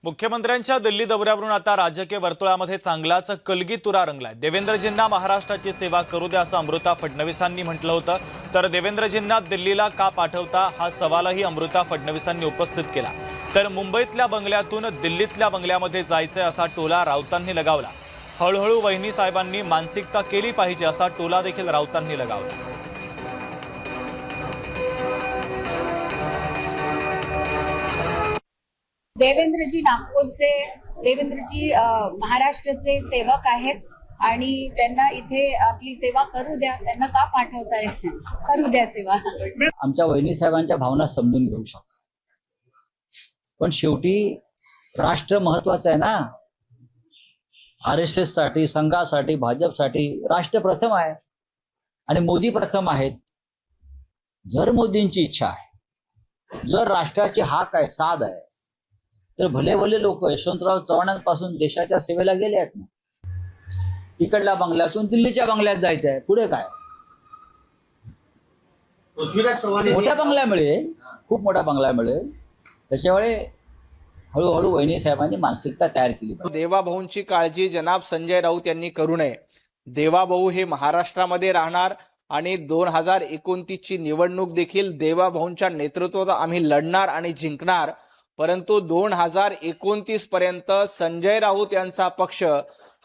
मुख्यमंत्र्यांच्या दिल्ली दौऱ्यावरून आता राजकीय वर्तुळामध्ये चांगलाच कलगीतुरा रंगलाय। देवेंद्रजींना महाराष्ट्राची सेवा करू द्या असं अमृता फडणवीसांनी म्हटलं होतं, तर देवेंद्रजींना दिल्लीला का पाठवता हा सवालही अमृता फडणवीसांनी उपस्थित केला। तर मुंबईतल्या बंगल्यातून दिल्लीतल्या बंगल्यामध्ये जायचं असा टोला राऊतांनी लगावला। हळूहळू वहिनी साहेबांनी मानसिकता केली पाहिजे असा टोला देखील राऊतांनी लगावला। देवेंद्रजी नागपूरचे, देवेंद्रजी महाराष्ट्राचे सेवक आहेत आणि त्यांना इथे आपली सेवा करू द्या। त्यांना का पाठवताय? करू द्या सेवा। आमच्या वहिनी साहेबांच्या भावना समजून घेऊ शकतो, पण शेवटी राष्ट्र महत्वाचं आहे ना। RSS साठी, संघासाठी, भाजपसाठी राष्ट्र प्रथम आहे आणि मोदी प्रथम आहेत। जर मोदींची इच्छा आहे, जर राष्ट्राची हाक आहे, साध आहे, तर भले भले लोक यशवंतराव चव्हाणांपासून देशाच्या सेवेला गेले आहेत ना। इकडल्या बंगल्यातून दिल्लीच्या बंगल्यात जायचं आहे, पुढे काय? मोठ्या बंगला मिळेल, खूप मोठा बंगला मिळेल। त्याच्यामुळे हळूहळू वहिनी साहेबांनी मानसिकता तयार केली पाहिजे। देवाभाऊंची काळजी जनाब संजय राऊत यांनी करू नये। देवाभाऊ हे महाराष्ट्रामध्ये राहणार आणि 2029 ची निवडणूक देखील देवाभाऊंच्या नेतृत्वात आम्ही लढणार आणि जिंकणार। परंतु 2029 पर्यंत संजय राऊत यांचा पक्ष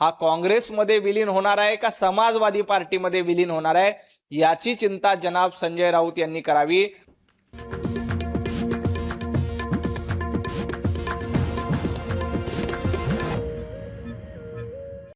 हा काँग्रेसमध्ये विलीन होणार आहे का समाजवादी पार्टीमध्ये विलीन होणार आहे, याची चिंता जनाब संजय राऊत यांनी करावी।